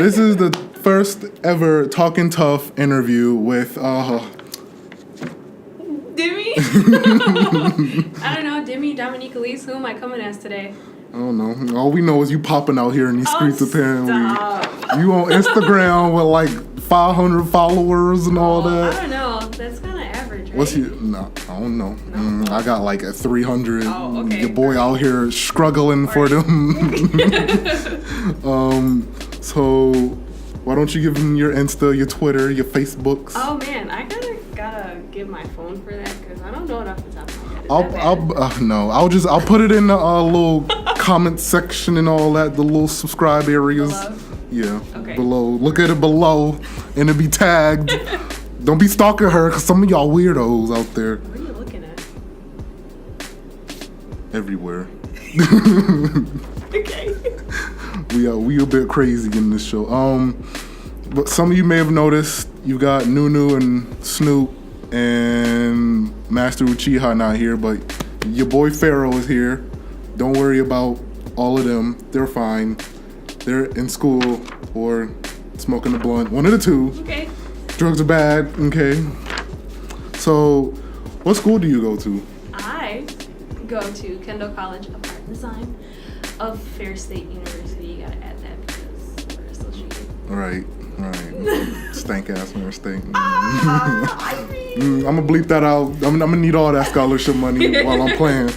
This is the first ever Talking Tuff interview with Demi? I don't know, Demi, Dominique Elise, who am I coming as today? I don't know. All we know is you popping out here in these streets apparently. Stop. You on Instagram with like 500 followers and all that. I don't know. That's kind of average, right? What's your... No, I don't know. I got like a 300. Oh, okay. Your boy out here struggling for them. So why don't you give them your Insta, your Twitter, your Facebooks? Oh man, I gotta give my phone for that because I don't know it off the top of my head. I'll put it in the little comment section and all that, the little subscribe areas. Below? Yeah. Okay. Below. Look at it below, and it'll be tagged. Don't be stalking her, because some of y'all weirdos out there. What are you looking at? Everywhere. Okay. We a bit crazy in this show. But some of you may have noticed you got Nunu and Snoop and Master Uchiha not here, but your boy Pharaoh is here. Don't worry about all of them. They're fine. They're in school or smoking a blunt. One of the two. Okay. Drugs are bad. Okay. So, what school do you go to? I go to Kendall College of Art and Design of Fair State University. You gotta add that because we're associated. Right. Stank ass Fair State. Ivy. I'm gonna bleep that out. I'm gonna need all that scholarship money while I'm playing.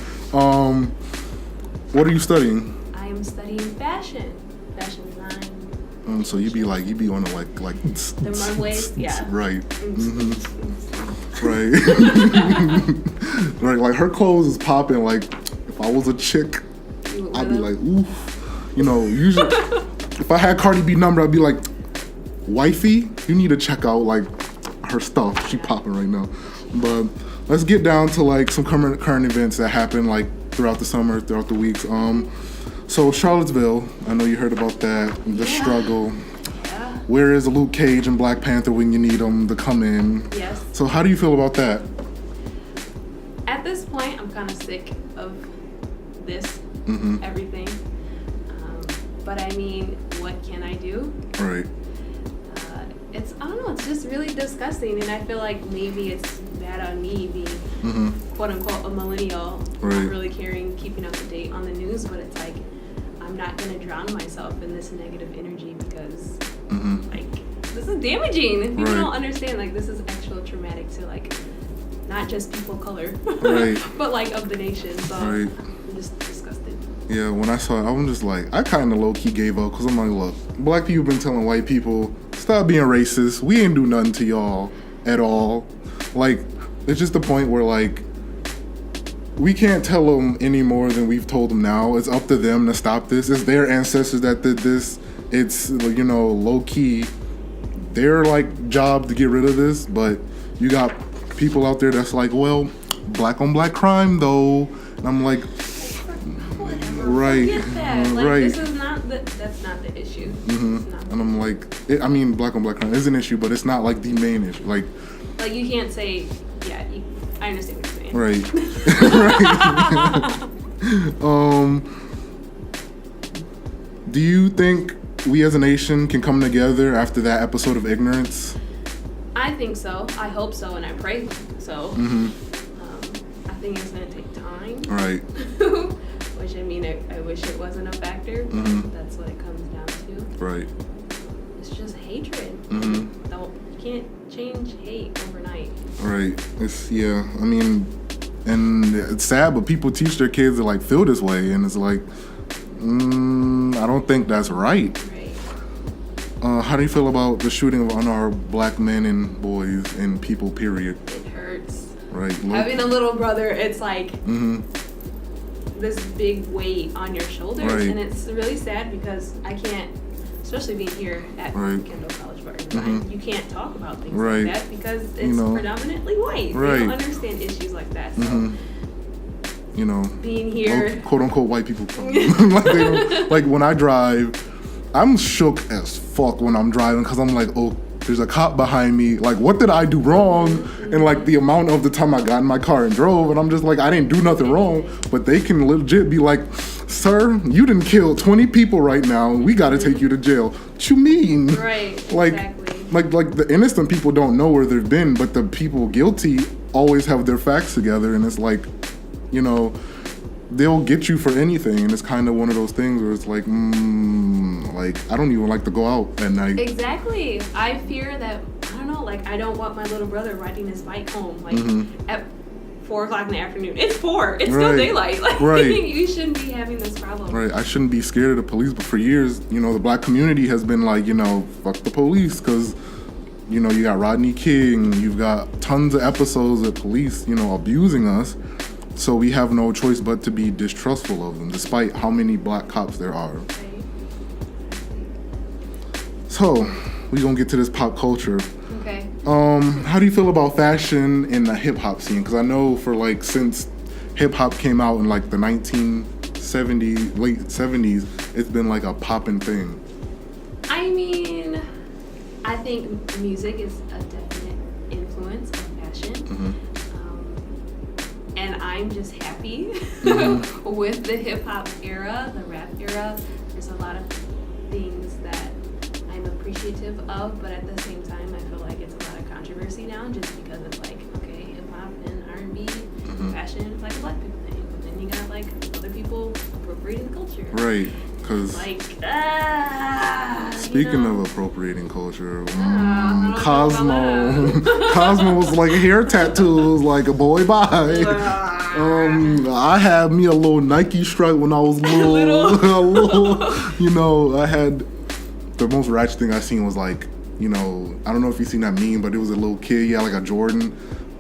What are you studying? I am studying fashion design. So you be on the like The runways, yeah. Right. Right. Right. Like her clothes is popping. Like if I was a chick, I'd be like, ooh. You know, usually if I had Cardi B number, I'd be like, wifey, you need to check out like her stuff. She popping right now. But let's get down to like some current events that happened like throughout the summer, throughout the weeks. So Charlottesville, I know you heard about that, the struggle. Yeah. Where is Luke Cage and Black Panther when you need them to come in? Yes. So how do you feel about that? At this point, I'm kind of sick of this, everything. But I mean, what can I do? Right. I don't know, it's just really disgusting. And I feel like maybe it's bad on me being, quote unquote, a millennial. Right. Not really caring, keeping up to date on the news, but it's like, I'm not going to drown myself in this negative energy because, like, this is damaging. And people don't understand, like, this is actual traumatic to, like, not just people of color, but, like, of the nation. So I'm just disgusted. Yeah, when I saw it, I'm just like, I kind of low-key gave up because I'm like, look, black people been telling white people, stop being racist. We ain't do nothing to y'all at all. Like, it's just the point where, like, we can't tell them any more than we've told them now. It's up to them to stop this. It's their ancestors that did this. It's, you know, low-key their, like, job to get rid of this. But you got people out there that's like, well, black on black crime, though. And I'm like... Right. Forget that. Like, this is not that's not the issue. And I'm like, black on black crime is an issue, but it's not like the main issue. Like you can't say, I understand what you're saying. Right. Do you think we as a nation can come together after that episode of Ignorance? I think so. I hope so, and I pray so. I think it's gonna take time. Right. Which, I mean, I wish it wasn't a factor, but that's what it comes down to. Right. It's just hatred. You can't change hate overnight. Right. And it's sad, but people teach their kids to, like, feel this way, and it's like, I don't think that's right. Right. How do you feel about the shooting of unarmed black men and boys and people, period? It hurts. Right. Having a little brother, it's like... this big weight on your shoulders, and it's really sad because I can't, especially being here at Kendall College of Art and Design, you can't talk about things like that because it's predominantly white. They don't understand issues like that. So, you know, being here, quote unquote white people like when I drive, I'm shook as fuck when I'm driving because I'm like, there's a cop behind me. Like, what did I do wrong? And like the amount of the time I got in my car and drove, and I'm just like, I didn't do nothing wrong. But they can legit be like, sir, you didn't kill 20 people right now. We got to take you to jail. What you mean? Right. Like, exactly. like the innocent people don't know where they've been, but the people guilty always have their facts together, and it's like, you know, they'll get you for anything, and it's kind of one of those things where it's like, like I don't even like to go out at night. Exactly. I fear that, I don't know, like I don't want my little brother riding his bike home like at 4 o'clock in the afternoon. It's 4. It's still daylight. Like you shouldn't be having this problem. Right. I shouldn't be scared of the police, but for years, you know, the black community has been like, you know, fuck the police, because, you know, you got Rodney King, you've got tons of episodes of police, you know, abusing us. So we have no choice but to be distrustful of them, despite how many black cops there are. Right. So, we gonna get to this pop culture. Okay. How do you feel about fashion in the hip hop scene? Because I know for like since hip hop came out in like the 1970s, late 70s, it's been like a poppin' thing. I mean, I think music is a definite influence of fashion. And I'm just happy with the hip hop era, the rap era. There's a lot of things that I'm appreciative of, but at the same time, I feel like it's a lot of controversy now, just because it's like, okay, hip hop and R&B, fashion is like a black people thing, but then you got like other people appropriating culture. Right, because like, speaking of appropriating culture, Cosmo was like hair tattoos, like a boy bye. I had me a little Nike stripe when I was little. You know, I had the most ratchet thing I seen was like, you know, I don't know if you seen that meme, but it was a little kid, he had like a Jordan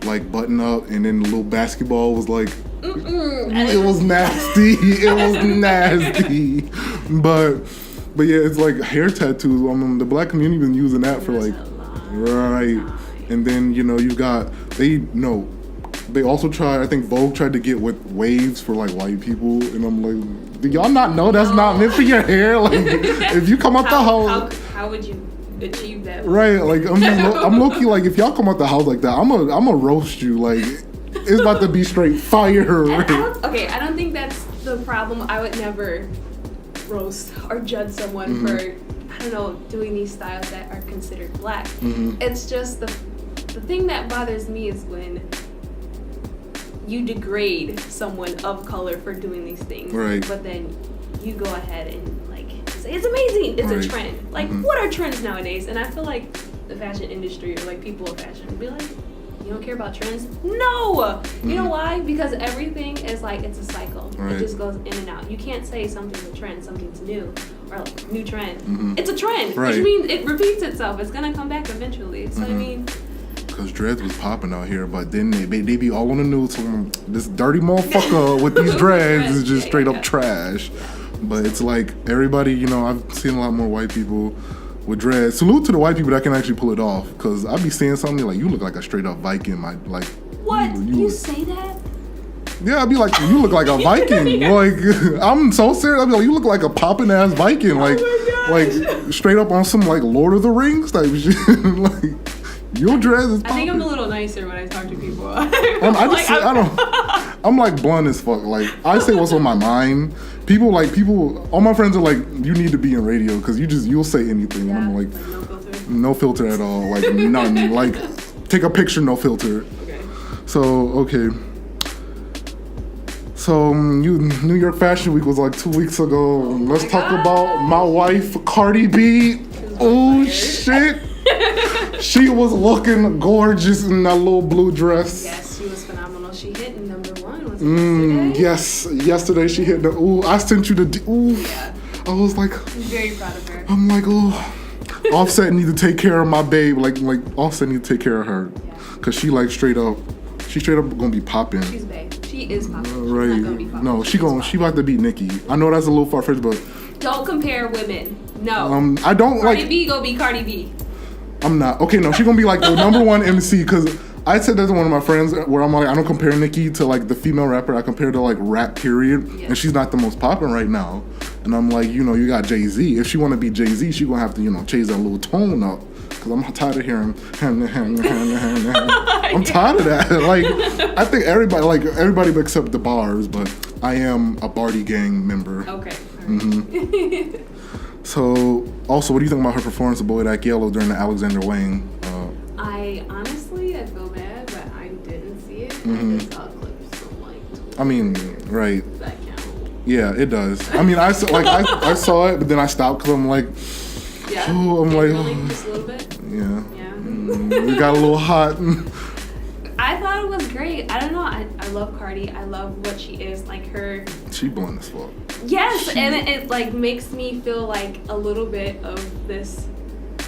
like button up, and then the little basketball was like, it was nasty. It was nasty. But yeah, it's like hair tattoos. The black community been using that for like, right. And then, you know, you've got, they also tried, I think Vogue tried to get with waves for like white people, and I'm like, do y'all not know that's not meant for your hair? Like, if you come out the house, how would you achieve that? Right, like I'm low key like, if y'all come out the house like that, I'm a roast you. Like, it's about to be straight fire. I don't think that's the problem. I would never roast or judge someone for, I don't know, doing these styles that are considered black. It's just the thing that bothers me is when you degrade someone of color for doing these things, right? But then you go ahead and like say it's amazing, it's a trend. Like, what are trends nowadays? And I feel like the fashion industry or like people of fashion would be like, you don't care about trends? No! You know why? Because everything is like, it's a cycle. It just goes in and out. You can't say something's a trend, something's new, or like, new trend. It's a trend, which means it repeats itself. It's gonna come back eventually. So I mean, because dreads was popping out here, but then they be all on the news talking, this dirty motherfucker with these dreads is just straight up trash. But it's like, everybody, you know, I've seen a lot more white people with dreads. Salute to the white people that can actually pull it off, because I be seeing something like, you look like a straight up Viking. Like, what? You say that? Yeah, I'd be like, you look like a Viking. Like, I'm so serious. I'd be like, you look like a poppin' ass Viking. Like, like straight up on some like Lord of the Rings type shit. Like, your dress is poppin'. I think I'm a little nicer when I talk to people. I'm like blunt as fuck. Like, I say what's on my mind. People, all my friends are like, you need to be in radio because you'll say anything. And I'm like, no filter at all. Like, none. Like, take a picture, no filter. Okay. So, New York Fashion Week was like 2 weeks ago. Let's talk about my wife, Cardi B. Oh, shit. She was looking gorgeous in that little blue dress. Yes, she was phenomenal. She hit number 1, was it yesterday? Yes, yesterday she hit the, I sent you the, Yeah. I was like, I'm very proud of her. I'm like, Offset need to take care of my babe. Like Offset need to take care of her. Yeah. Cause she straight up gonna be popping. She's babe. She is popping. Right. She's not gonna be popping. No, she about to beat Nicki. I know that's a little far-fetched, but don't compare women. No. I don't Cardi B go be Cardi B. I'm not. Okay, no, she gonna be like the number 1 MC, because I said that to one of my friends where I'm like, I don't compare Nicki to like the female rapper. I compare to like rap period, and she's not the most poppin' right now. And I'm like, you know, you got Jay-Z. If she want to be Jay-Z, she gonna have to, you know, change that little tone up. because I'm tired of hearing. I'm tired of that. Like, I think everybody except the bars, but I am a Barty Gang member. Okay. Mm-hmm. So, also, what do you think about her performance of Bodak Yellow during the Alexander Wang? I feel bad, but I didn't see it. Mm-hmm. I just saw clips from like. I mean, right. That count. Yeah, it does. I mean, I saw it, but then I stopped because I'm like, Yeah. oh, I'm Really, like, just a little bit. yeah. Yeah. It got a little hot. I thought it was great. I don't know. I love Cardi. I love what she is. Like her. She blunt as fuck. Yes, and it like makes me feel like a little bit of this,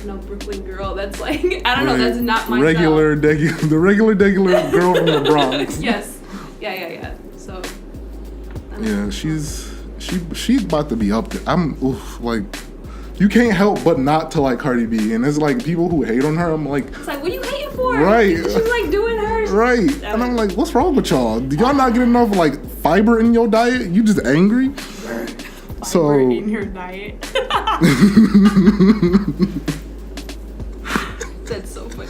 Brooklyn girl. That's like I don't know. That's not my regular girl from the Bronx. Yes. Yeah. So. Yeah, she's about to be up there. Like. You can't help but not to like Cardi B, and it's like people who hate on her. I'm like, it's like, what are you hating for? Right. She's like doing hers. Right. And I'm like, what's wrong with y'all? Do y'all not get enough like fiber in your diet? You just angry? Fiber in your diet. That's so funny.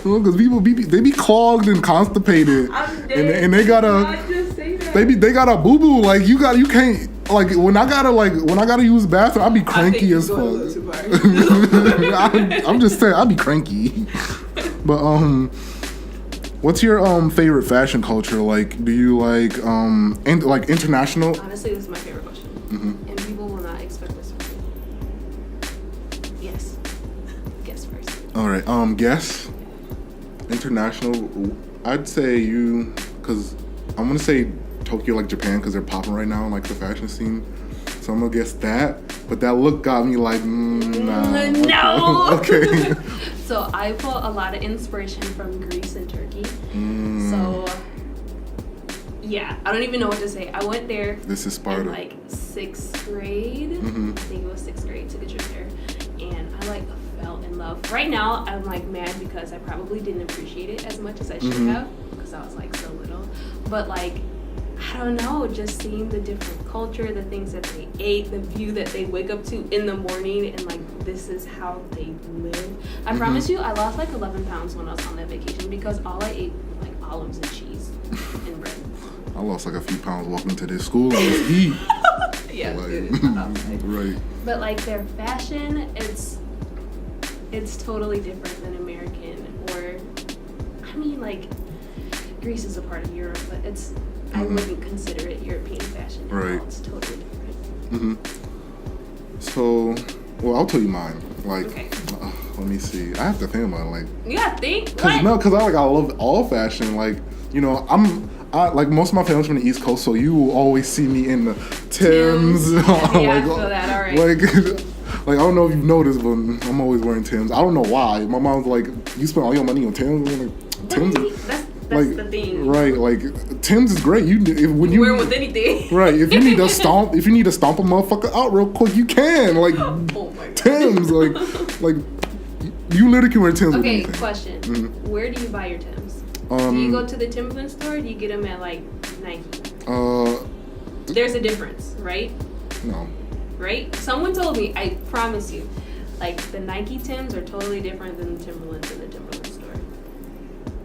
Because people be clogged and constipated, and they gotta they got a boo boo. Like you can't. Like when I gotta use the bathroom, I be cranky as fuck. I'm just saying, I be cranky. But what's your favorite fashion culture? Like, do you like international? Honestly, this is my favorite question, and people will not expect this from me. Yes. Guess first. All right. Guess. International. I'd say you, because I'm gonna say Tokyo, like Japan, because they're popping right now, like the fashion scene. So I'm gonna guess that. But that look got me like, nah. No. Okay. So I pull a lot of inspiration from Greece and Turkey. So yeah, I don't even know what to say. I went there. This is Sparta. In like 6th grade. I think it was 6th grade. Took a trip there, and I like fell in love. Right now, I'm like mad because I probably didn't appreciate it as much as I should have because I was like so little. But like, I don't know, just seeing the different culture, the things that they ate, the view that they wake up to in the morning, and like this is how they live. I promise you, I lost like 11 pounds when I was on that vacation because all I ate was like olives and cheese and bread. I lost like a few pounds walking to this school and this heat. Yeah, like, right. But like their fashion, it's totally different than American, or I mean like Greece is a part of Europe, but it's I wouldn't consider it European fashion at all. It's totally different. So, well, I'll tell you mine. Like, okay. Let me see. I have to think about it. Like, yeah, think. Because I love all fashion. Like, I like most of my family's from the East Coast, so you will always see me in the Timbs. Yeah, I feel that. All right. Like, I don't know if you've noticed, but I'm always wearing Timbs. I don't know why. My mom's like, you spend all your money on Timbs. I'm like, Timbs. That's the thing. Right, like Tim's is great. When you wear with anything. Right, if you need to stomp a motherfucker out real quick, you can. Like oh my God. Tim's, like you literally can wear Tim's. Okay, question. Where do you buy your Timbs? Do you go to the Timberland store? Or do you get them at like Nike? There's a difference, right? No. Right? Someone told me. I promise you, like the Nike Timbs are totally different than the Timberlands in the Timberland store.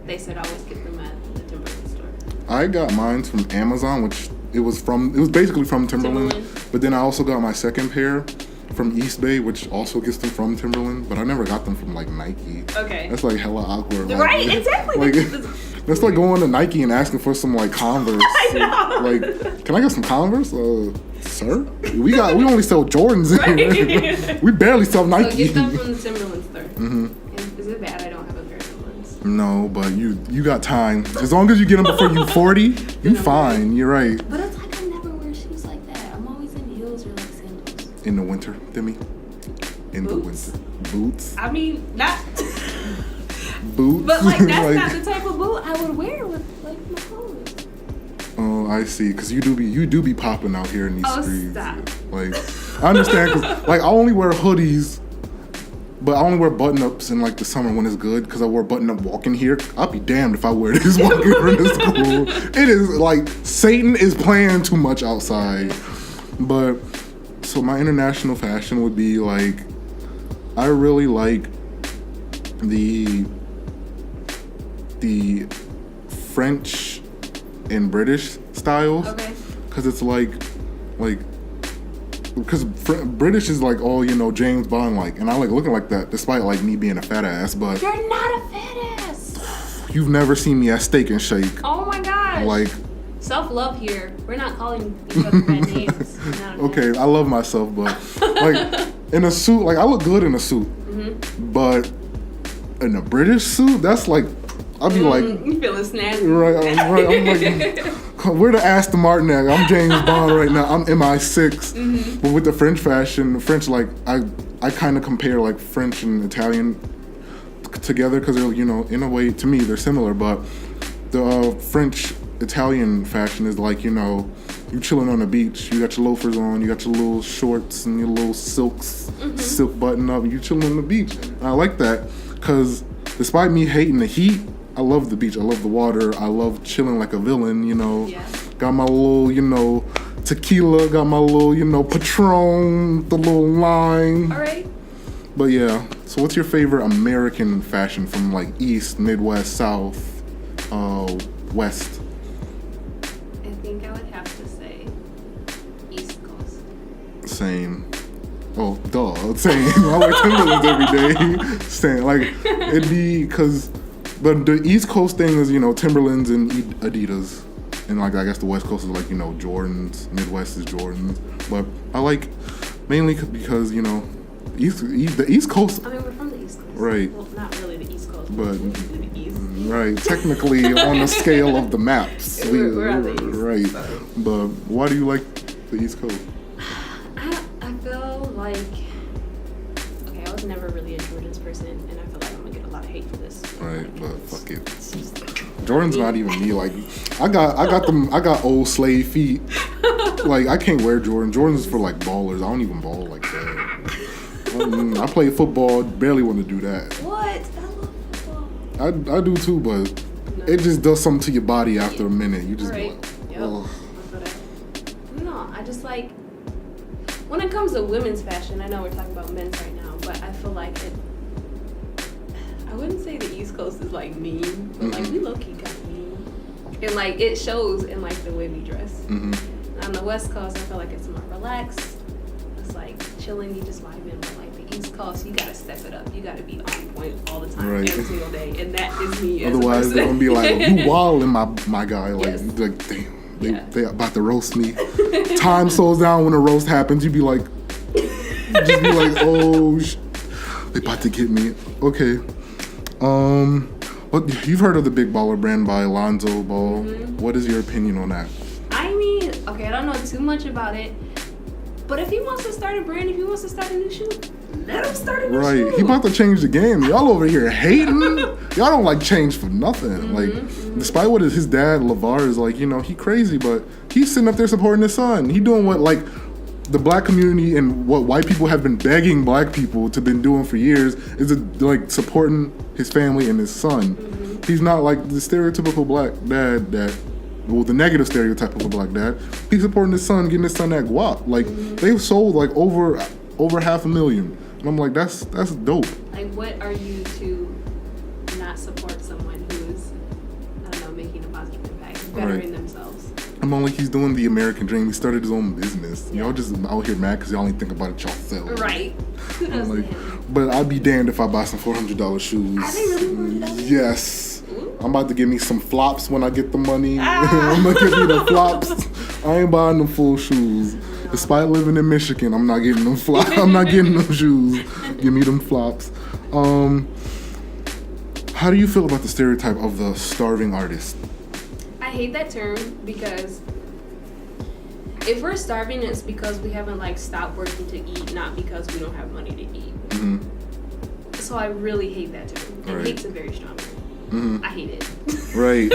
They said always get them at the Timberland store. I got mine from Amazon, which it was basically from Timberland. But then I also got my second pair from East Bay, which also gets them from Timberland. But I never got them from like Nike. Okay. That's like hella awkward. Right? Exactly. Like, that's like going to Nike and asking for some like Converse. I know. Like, can I get some Converse? Sir? We only sell Jordans in here. We barely sell Nike. So get them from the Timberland store. Is it bad I don't have a pair of Timberlands? No, but you got time. As long as you get them before you 40, you fine. You're right. But it's like I never wear shoes like that. I'm always in heels or like sandals. In the winter, Demi. In Boots? the winter. Boots. I mean, not. Boots. But like that's not the type of boot I would wear with like my clothes. Oh, I see. Because you do be popping out here in these streets. Stop. Like, I understand. Because like I only wear hoodies. But I only wear button-ups in like the summer when it's good because I wear button-up walking here. I'll be damned if I wear this walking into school. It is like Satan is playing too much outside. But so my international fashion would be like, I really like the French and British styles. Okay. Because it's like because British is like all, you know, James Bond like, and I like looking like that despite like me being a fat ass. But You're not a fat ass. you've never seen me at Steak and Shake. Oh my gosh. Like, self-love here. We're not calling each other bad names. No. okay, I love myself, but like in a suit, like I look good in a suit, but in a British suit, that's like, I'd be like, You feeling snazzy. right, I'm like, we're the Aston Martin act. I'm James Bond right now. I'm MI6. But with the French fashion, French, like, I kind of compare, like, French and Italian together because they're, you know, in a way, to me, they're similar. But the French-Italian fashion is like, you know, you chilling on the beach. You got your loafers on. You got your little shorts and your little silk button up. You chilling on the beach. And I like that because despite me hating the heat, I love the beach. I love the water. I love chilling like a villain, you know. Yeah. Got my little, you know, tequila. Got my little, you know, Patron, the little lime. All right. But yeah, so what's your favorite American fashion from like East, Midwest, South, West? I think I would have to say East Coast. Same. Oh, duh. Same. I wear Timberlands every day. Same. Like, it'd be because... But the East Coast thing is, you know, Timberlands and Adidas. And, like, I guess the West Coast is, like, you know, Jordans. Midwest is Jordans. But I like, mainly because, you know, the East Coast... I mean, we're from the East Coast. Right. Well, not really the East Coast, But... the East. Right. Technically, on the scale of the maps. We're on the East. Right. So. But why do you like the East Coast? I feel like... Okay, I was never really a Jordans person, and I feel like I'm going to get a lot of hate for this. Right, but fuck it. Jordan's not even me. Like, I got old slave feet. Like, I can't wear Jordan. Jordan's for like ballers. I don't even ball like that. I play football. Barely want to do that. What? I love football. I do too, but it just does something to your body after a minute. You just be Right. like, Yep. oh. No, I just like... When it comes to women's fashion, I know we're talking about men's right now, but I feel like it... I wouldn't say the East Coast is like mean, but like we low-key kind of mean. And like it shows in like the way we dress. On the West Coast, I feel like it's more relaxed. It's like chilling, you just vibing. But like the East Coast, you gotta step it up. You gotta be on point all the time, Right. every single day. And that is me as Otherwise, a person. they're gonna be like, you wildin', my guy. Like, Yes. like damn, Yeah. they about to roast me. Time slows down when a roast happens. You be like, just be like, oh, they about to get me. Okay. What you've heard of the Big Baller brand by Lonzo Ball? What is your opinion on that? I mean, okay, I don't know too much about it, but if he wants to start a brand, if he wants to start a new shoe, let him start a new shoe. Right, he about to change the game. Y'all over here hating. Y'all don't like change for nothing. Like, despite what his dad LeVar is like, you know, he crazy, but he's sitting up there supporting his son. He doing what like the black community and what white people have been begging black people to been doing for years is like supporting his family and his son. He's not like the stereotypical black dad that, well, the negative stereotype of a black dad. He's supporting his son, getting his son that guap. Like they've sold like over 500,000, and I'm like, that's dope. Like, what are you to not support someone who's, I don't know, making a positive impact, bettering themselves? I'm only he's doing the American dream. He started his own business. Yeah. Y'all just out here mad because y'all ain't think about it yourself. Right. Kudos to Like, him. but I'd be damned if I buy some $400 shoes. Are they really $400? Yes. Ooh. I'm about to give me some flops when I get the money. Ah. I'm gonna give me the flops. I ain't buying them full shoes. Despite living in Michigan, I'm not getting them flops. I'm not getting them shoes. Give me them flops. How do you feel about the stereotype of the starving artist? I hate that term because if we're starving, it's because we haven't like stopped working to eat, not because we don't have money to eat. So I really hate that term. And Right. hate's a very strong word. I hate it. Right.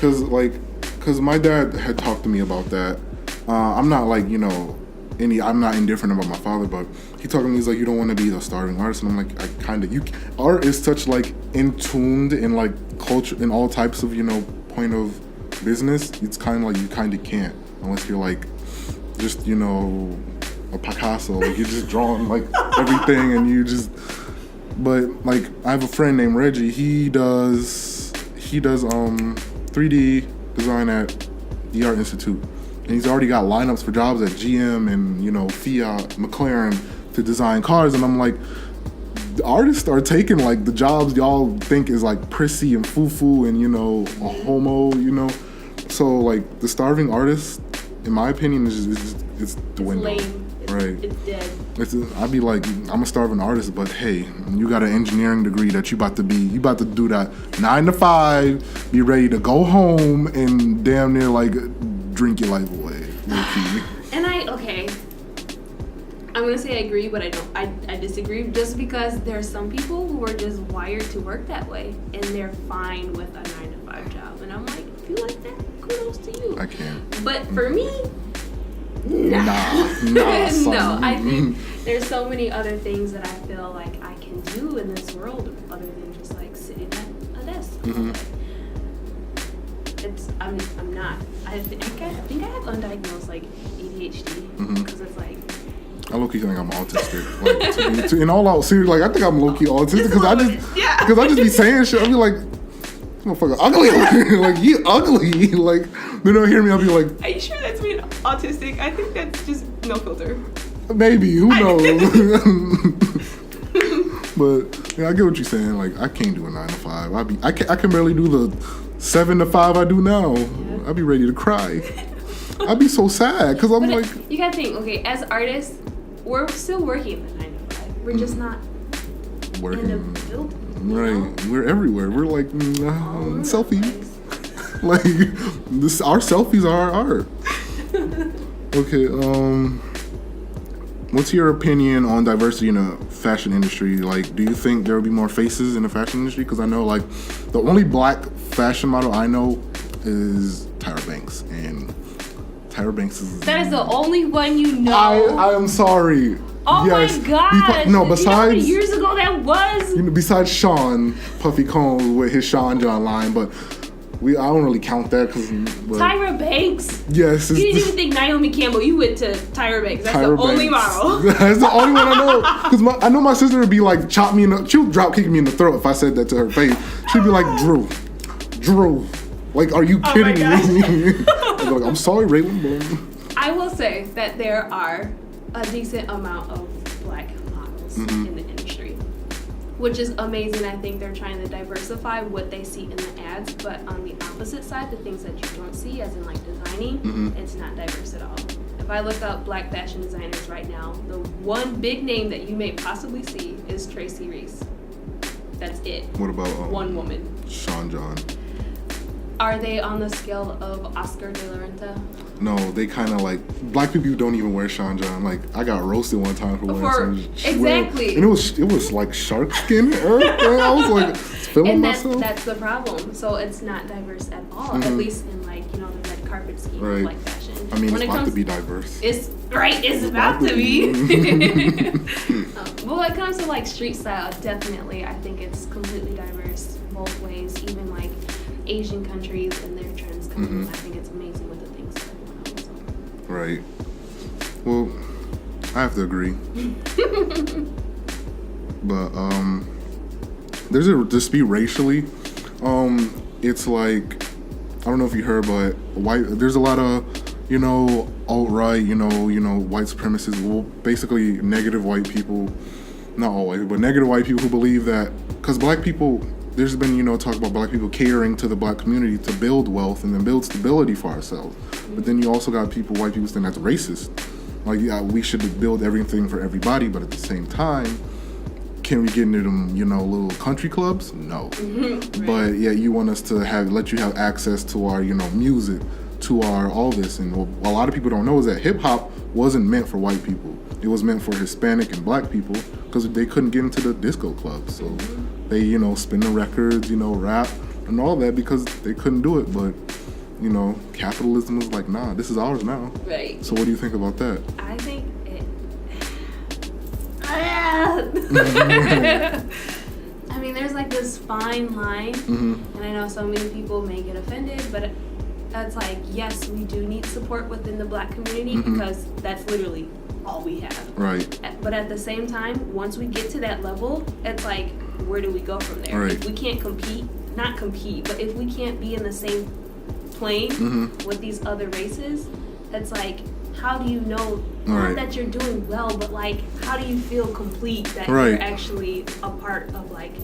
Because my dad had talked to me about that. I'm not like, you know, I'm not indifferent about my father, but he talked to me, he's like, you don't want to be the starving artist. And I'm like, I kind of, art is such like in-tuned in like culture, in all types of, you know, point of business. It's kind of like you kind of can't unless you're like just, you know, a Picasso. Like you're just drawing like everything and you just, But like, I have a friend named Reggie. He does 3D design at the Art Institute, and he's already got lineups for jobs at GM and Fiat, McLaren to design cars. And I'm like, the artists are taking like the jobs y'all think is like prissy and foo-foo and a homo. So like the starving artist, in my opinion, is dwindling. Lame. Right. It's dead. I'd be like, I'm a starving artist, but hey, you got an engineering degree that you about to do that 9 to 5, be ready to go home and damn near like drink your life away. And I'm gonna say I agree, but I disagree, just because there are some people who are just wired to work that way and they're fine with a 9 to 5 job. And I'm like, if you like that, kudos to you. I can't. But for me, Nah, no, I think there's so many other things that I feel like I can do in this world other than just like sitting at a desk. Mm-hmm. I'm not. I think I have undiagnosed like ADHD because it's like. I low-key think I'm autistic. Like, in all out serious, like I think I'm low-key autistic because I just be saying shit. I be like, motherfucker, ugly. Like, you ugly. Like, they don't hear me. I'll be like, are you sure that's me autistic? I think that's just no filter. Maybe. Who knows? But yeah, I get what you're saying. Like, I can't do a 9 to 5. I can barely do the 7 to 5 I do now. Yeah. I'd be ready to cry. I'd be so sad because I'm like. You gotta think. Okay, as artists, we're still working the 9 to 5. We're just not working. In a building. Right, we're everywhere. We're like selfies. Like our selfies are our art. Okay, what's your opinion on diversity in the fashion industry? Like, do you think there will be more faces in the fashion industry? Because I know, like, the only black fashion model I know is Tyra Banks, and Tyra Banks is. That is the only one you know. I am sorry. Oh yes. My God! No, besides, you know how many years ago that was? Besides Sean Puffy Combs with his Sean John line, but I don't really count that because Tyra Banks. Yes. You didn't even think Naomi Campbell. You went to Tyra Banks. That's Tyra the only model. That's the only one I know. Because I know my sister would be like, she would drop kick me in the throat if I said that to her face. She'd be like, Drew, like, are you kidding me? I'd be like, I'm sorry, Raylan, but. I will say that there are a decent amount of black models in the industry, which is amazing. I think they're trying to diversify what they see in the ads, but on the opposite side, the things that you don't see, as in like designing, it's not diverse at all. If I look up black fashion designers right now, the one big name that you may possibly see is Tracy Reese. That's it. What about one woman? Sean John. Are they on the scale of Oscar de la Renta? No, they kind of like black people who don't even wear Sean John. Like, I got roasted one time for wearing some. Exactly. And it was like shark skin and everything. I was like feeling myself. That's the problem. So it's not diverse at all. At least in like the red carpet scheme of like fashion. I mean, it's about to be diverse. It's about to be. But when it comes to like street style, definitely, I think it's completely diverse both ways. Even like Asian countries and their trends coming. I think it's amazing with the things that come out. So. Right. Well, I have to agree. But there's a dispute racially. It's like, I don't know if you heard, but there's a lot of alt-right, white supremacists, well, basically negative white people, not all white, but negative white people who believe that because black people. There's been, talk about black people catering to the black community to build wealth and then build stability for ourselves. But then you also got white people saying that's racist. Like, yeah, we should build everything for everybody, but at the same time, can we get into them, little country clubs? No. Right. But yeah, you want us to let you have access to our, music, to our all this. And what a lot of people don't know is that hip hop wasn't meant for white people. It was meant for Hispanic and black people because they couldn't get into the disco clubs. So they, spin the records, rap and all that because they couldn't do it. But, capitalism is like, nah, this is ours now. Right. So what do you think about that? I think I mean, there's like this fine line, and I know so many people may get offended, but That's like, yes, we do need support within the Black community because that's literally all we have. Right. But at the same time, once we get to that level, it's like, where do we go from there? Right. If we can't not compete, but if we can't be in the same plane with these other races, it's like, how do you know not that you're doing well, but like, how do you feel complete that you're actually a part of like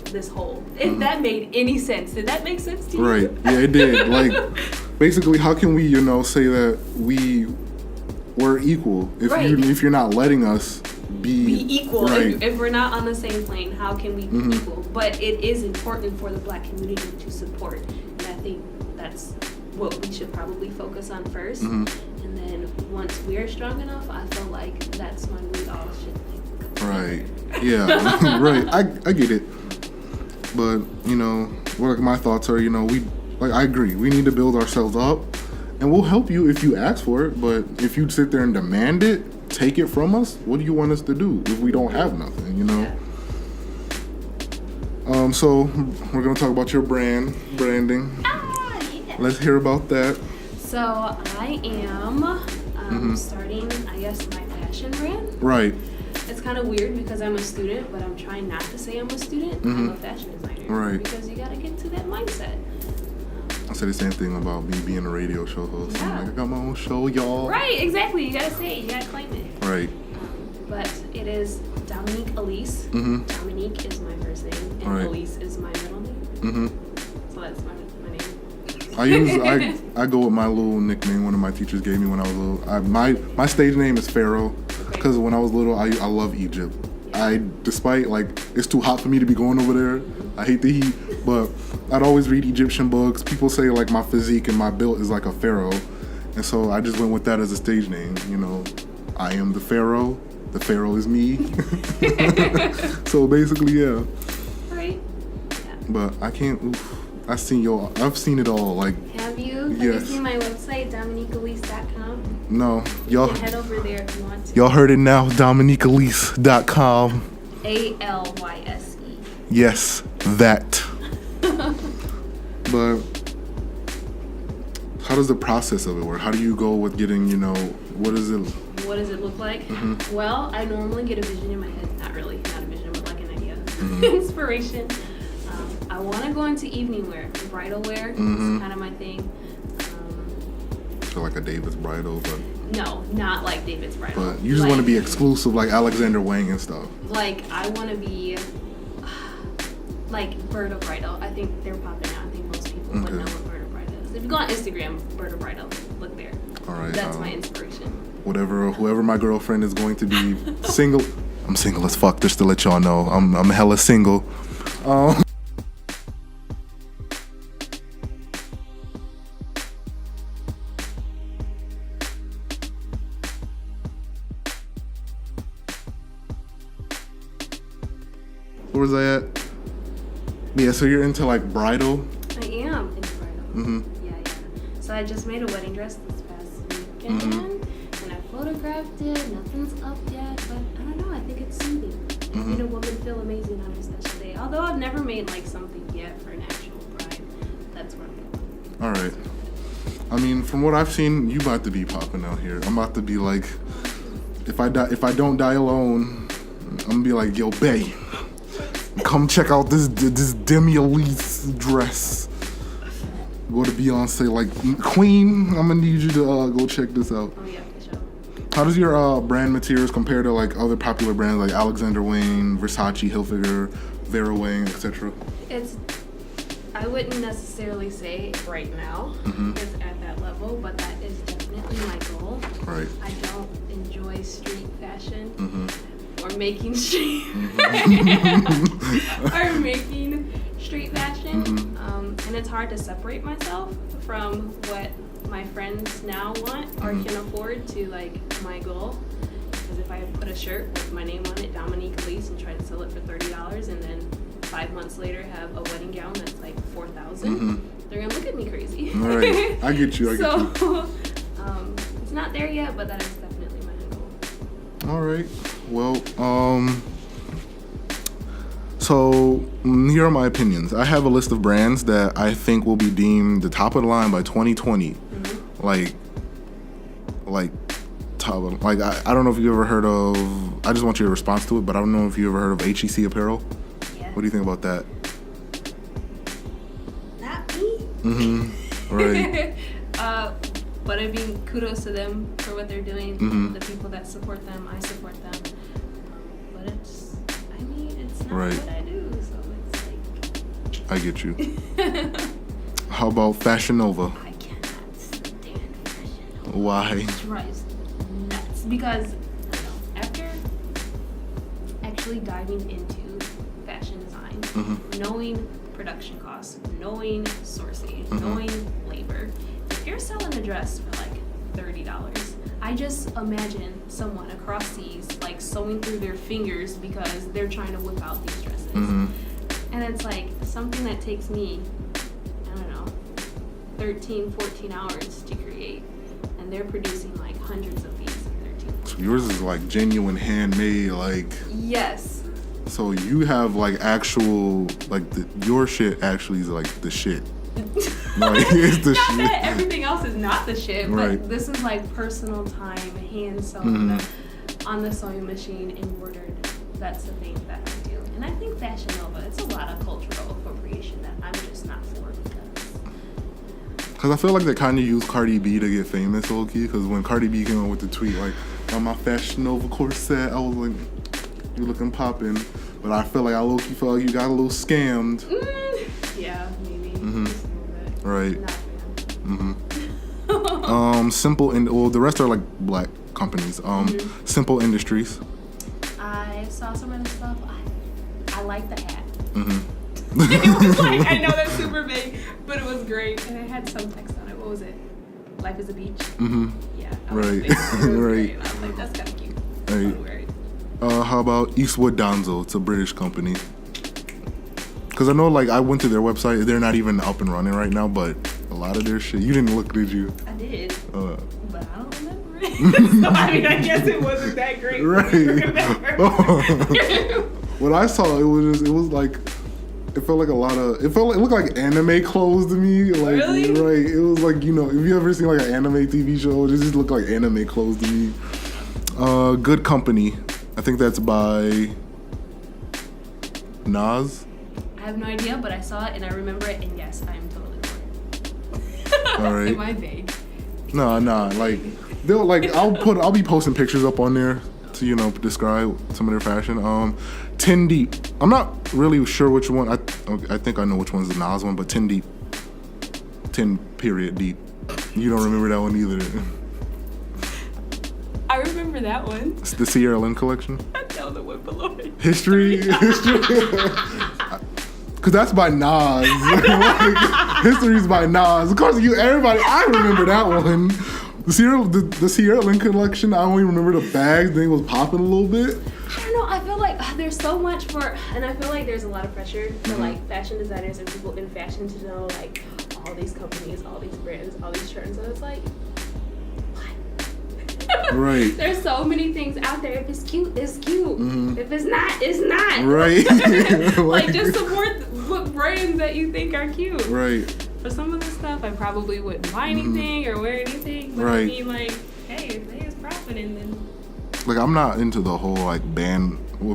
this whole? If that made any sense, did that make sense to you? Right. Yeah, it did. Like, basically, how can we, say that we're equal if you're not letting us be equal? Right. If we're not on the same plane, how can we be equal? But it is important for the Black community to support, and I think that's what we should probably focus on first. And then once we're strong enough, I feel like that's when we all should think. Right. Yeah. Right. I get it. But what my thoughts are, I agree. We need to build ourselves up, and we'll help you if you ask for it. But if you sit there and demand it, take it from us. What do you want us to do if we don't have nothing? Yeah. So we're gonna talk about your branding. Yeah. Let's hear about that. So I am starting, I guess, my fashion brand. Right. It's kind of weird because I'm a student, but I'm trying not to say I'm a student. I'm a fashion designer. Right. Because you gotta get to that mindset. I said the same thing about me being a radio show host. Yeah. I'm like, I got my own show, y'all. Right, exactly. You gotta say it. You gotta claim it. Right. But it is Dominique Elise. Dominique is my first name, and Elise is my middle name. So that's my name. I go with my little nickname one of my teachers gave me when I was little. My stage name is Pharaoh because when I was little, I love Egypt. Despite it's too hot for me to be going over there. I hate the heat, but I'd always read Egyptian books. People say my physique and my build is like a pharaoh, and so I just went with that as a stage name. I am the pharaoh. The pharaoh is me. So basically, yeah. Right. Yeah. But I can't. I've seen it all. Have you? Yes. Have you seen my website, DominiqueElise.com? No, y'all. Head over there if you want to. Y'all heard it now. DominiqueElise.com. ALYSE. Yes, that. But how does the process of it work? How do you go with getting? What is it? What does it look like? Well, I normally get a vision in my head. Not a vision, but like an idea. Inspiration. I want to go into evening wear, bridal wear. It's kind of my thing. So like a David's Bridal, but... No, not like David's Bridal. But you just want to be exclusive like Alexander Wang and stuff. I want to be like Berta Bridal. I think they're popping out. I think most people would know what Berta Bridal is. If you go on Instagram, Berta Bridal, look there. All right. That's my inspiration. Whoever my girlfriend is going to be single. I'm single as fuck, just to let y'all know. I'm hella single. Where was I at? Yeah, so you're into bridal? I am into bridal. Yeah. So I just made a wedding dress this past weekend, and I photographed it. Nothing's up yet, but I don't know. I think it's soothing. Made a woman feel amazing on her special day. Although I've never made something yet for an actual bride. That's where I'm going. All right. I mean, from what I've seen, you about to be popping out here. I'm about to be if I don't die alone, I'm gonna be like, yo, bae, come check out this Demi Elise dress. Go to Beyonce, Queen, I'm gonna need you to go check this out. Oh yeah, for sure. How does your brand materials compare to other popular brands like Alexander Wang, Versace, Hilfiger, Vera Wang, etc.? I wouldn't necessarily say right now it's at that level, but that is definitely my goal. Right. I don't enjoy street fashion or making street fashion. And it's hard to separate myself from what my friends now want or can afford to my goal. Because if I put a shirt with my name on it, Dominique Elise, and try to sell it for $30, and then 5 months later have a wedding gown that's $4,000, they're gonna look at me crazy. All right, I get you. So it's not there yet, but that is definitely my goal. All right. Well, So here are my opinions. I have a list of brands that I think will be deemed the top of the line by 2020. Mm-hmm. Like top of, like I don't know if you ever heard of. I just want your response to it, but I don't know if you ever heard of HEC Apparel. Yeah. What do you think about that? Not me. Mm-hmm. Right. But I mean, kudos to them for what they're doing. Mm-hmm. The people that support them, I support them. But it's not right. what I do, so it's like. I get you. How about Fashion Nova? I cannot stand Fashion Nova. Why? It drives me nuts because after actually diving into fashion design, mm-hmm. knowing production costs, knowing sourcing, mm-hmm. knowing labor. If you're selling a dress for like $30, I just imagine someone across seas like sewing through their fingers because they're trying to whip out these dresses. Mm-hmm. And it's like something that takes me, I don't know, 13, 14 hours to create. And they're producing like hundreds of these in 13, 14 So yours is like genuine handmade, like. Yes. So you have like actual, like your shit actually is like the shit. Like, it's the not shit. that everything else is not the shit, right. but this is like personal time, hand sewn on the sewing machine, embroidered. That's the thing that I do. And I think Fashion Nova, it's a lot of cultural appropriation that I'm just not for because I feel like they kind of used Cardi B to get famous, low-key, because when Cardi B came out with the tweet, like, on my Fashion Nova corset, I was like, you looking poppin'. But I feel like I low-key felt like you got a little scammed. Yeah, maybe. Mm-hmm. Right. Not Mm-hmm. Simple well, the rest are like black companies. mm-hmm. Simple Industries. I saw some of the stuff. I like the hat. Mm-hmm. It was like, I know that's super big, but it was great. And it had some text on it. What was it? Life is a beach? Mm-hmm. Yeah. Right. Right. And I was like, that's kind of cute. Right. How about Eastwood Donzo? It's a British company. Because I know, like, I went to their website. They're not even up and running right now, but a lot of their shit. You didn't look, did you? I did. But I don't remember it. So, I mean, I guess it wasn't that great. Right. What I saw, it was like, it felt like a lot of, it looked like anime clothes to me. Like, really? Right. It was like, you know, if you ever seen like an anime TV show, it just looked like anime clothes to me. Good Company. I think that's by Nas. I have no idea, but I saw it and I remember it, and yes, I'm totally for it. All right. Am I vague? No, like they'll like I'll be posting pictures up on there to, you know, describe some of their fashion. 10 Deep. I'm not really sure which one. I think I know which one's the Nas one, but 10 Deep. 10 period deep. You don't remember that one either. I remember that one. It's the Sierra Lynn collection. I know the one below it. History. Because that's by Nas. Like, History's by Nas. Of course, everybody. I remember that one. The Sierra Lynn collection. I only remember the bags. Then it was popping a little bit. I don't know. I feel like there's so much and I feel like there's a lot of pressure for like fashion designers and people in fashion to know like all these companies, all these brands, all these trends. So it's like, what? Right. There's so many things out there. If it's cute, it's cute. Mm-hmm. If it's not, it's not. Right. Like just support what brands that you think are cute. Right. For some of the stuff, I probably wouldn't buy anything or wear anything. But right. I mean, like, hey, if they is profiting, then. Like, I'm not into the whole like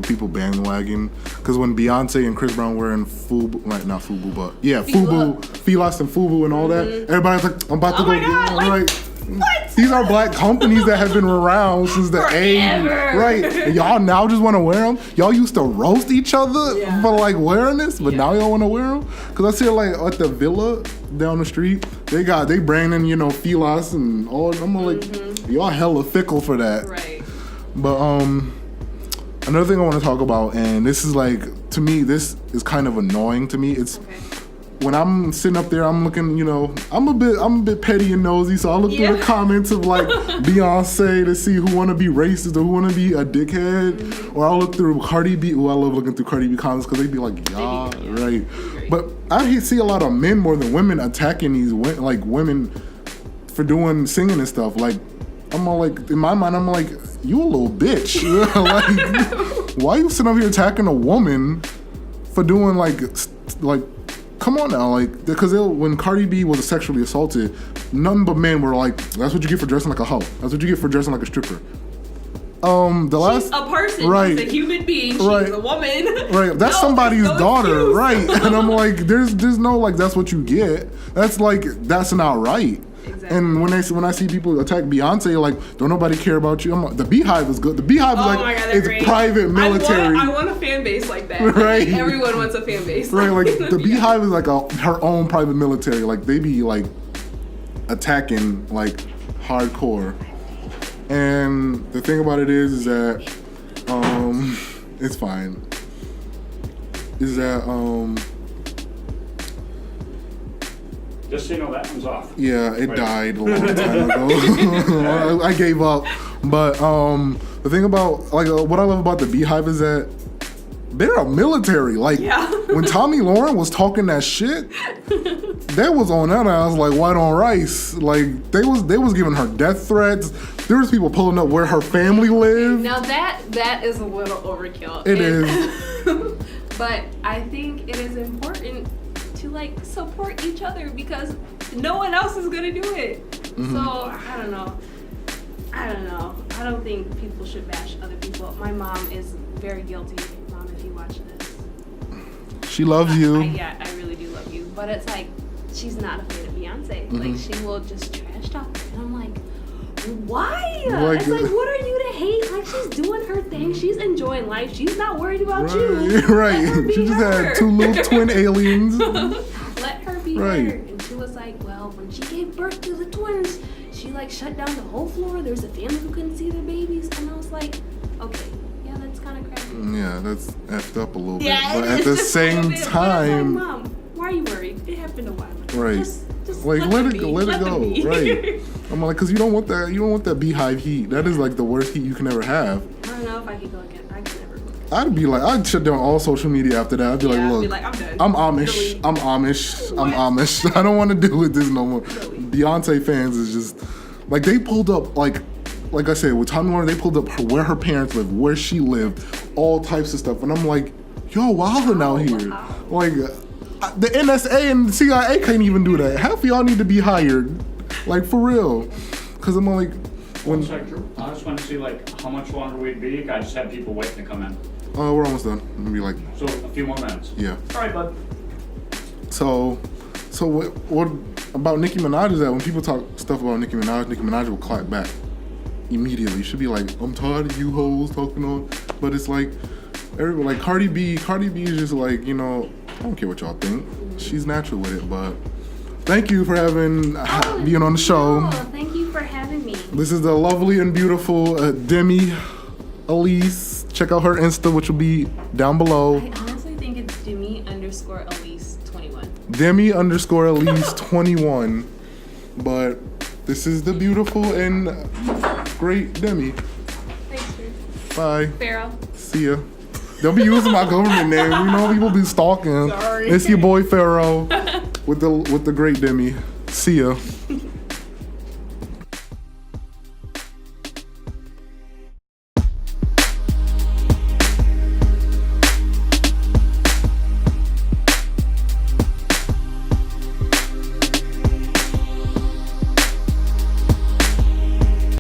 people bandwagon. Because when Beyonce and Chris Brown were in FUBU, like not FUBU, but yeah, FUBU, Filas and FUBU and all that, everybody's like, I'm about to go. My God, like, what? These are black companies that have been around since the 80s, right? And y'all now just want to wear them. Y'all used to roast each other for like wearing this, but now y'all want to wear them. Cause I see like at the Villa down the street, they branding, you know, Filas and all. I'm like, y'all hella fickle for that. Right. But another thing I want to talk about, and this is like, to me, this is kind of annoying to me. It's when I'm sitting up there, I'm looking, you know, I'm a bit petty and nosy, so I look through the comments of like Beyonce to see who want to be racist or who want to be a dickhead, or I'll look through Cardi B. Oh, I love looking through Cardi B comments because they be like, yeah, right. But I see a lot of men more than women attacking these women for singing and stuff. Like, I'm all like, in my mind, I'm like, you a little bitch. Like, why you sitting up here attacking a woman for doing like come on now, like, because when Cardi B was sexually assaulted, none but men were like, that's what you get for dressing like a hoe. That's what you get for dressing like a stripper. She's a person. Right. She's a human being. She's Right. a woman. Right. That's somebody's daughter. excuse. Right. And I'm like, there's no like that's what you get. That's like that's not right. Exactly. And when I see people attack Beyonce, like, don't nobody care about you? I'm like, the Beehive is good. The Beehive is Oh like my God, they're it's great. private military. I want a fan base like that. Right. Like, everyone wants a fan base. Right, like the Beehive is like her own private military. Like they be like attacking like hardcore. And the thing about it is that it's fine. Is that Just so you know, that one's off. yeah, it Right. died a long time ago. I gave up. But the thing about like what I love about the Beehive is that they're a military. Like Yeah. when Tommy Lauren was talking that shit, that was on that ass like white on rice. Like they was giving her death threats. There was people pulling up where her family lived. Now that is a little overkill. It is. But I think it is important to like support each other because no one else is gonna do it. Mm-hmm. So I don't know. I don't think people should bash other people. My mom is very guilty. Mom, if you watch this. She loves you. I really do love you. But it's like she's not a fan of Beyonce. Mm-hmm. Like she will just trash talk her. And I'm like, why? Like- It's like, what are you to hate? Like she's doing her thing. She's enjoying life. She's not worried about you. Let her Right. be She just her. had two little twin aliens. Let her be Right. her. And she was like, well, when she gave birth to the twins, she like shut down the whole floor. There was a family who couldn't see their babies. And I was like, okay, yeah, that's kind of crappy. Yeah, that's effed up a little bit. Yeah, But it at is the just a little same bit, but it's time, like, Mom, why are you worried? It happened a while ago. Right. Just like let them it be. go, let it them go. be. Right. I'm like, cause you don't want that Beehive heat. That is like the worst heat you can ever have. I don't know if I could go again. I could never look. I'd be like, I'd shut down all social media after that. I'd be Yeah, like, I'd look, be like, I'm done. I'm Amish. Delete. I'm Amish. I'm What? Amish. I don't want to deal with this no more. Really? Beyonce fans is just like they pulled up like I said with Tommy Lauren. They pulled up where her parents lived, where she lived, all types of stuff, and I'm like, yo, wildin' out here. Wow. Like the NSA and the CIA can't even do that. Half of y'all need to be hired, like for real. Cause I'm like, One sec, Drew. I just want to see like how much longer we'd be. I just had people waiting to come in. we're almost done. Maybe like, So a few more minutes. yeah. All right, bud. So what about Nicki Minaj is that when people talk stuff about Nicki Minaj will clap back immediately. She'll be like, I'm tired of you hoes talking on, but it's like everybody like Cardi B is just like, you know, I don't care what y'all think. She's natural with it, but thank you for being on the show. Oh, thank you for having me. This is the lovely and beautiful Demi Elise. Check out her Insta, which will be down below. I honestly think it's Demi_Elise21. Demi_Elise21. But this is the beautiful and great Demi. Thanks, Drew. Bye. Pharaoh. See ya. Don't be using my government name. You know people be stalking. Sorry. It's your boy Pharaoh with the great Demi. See ya.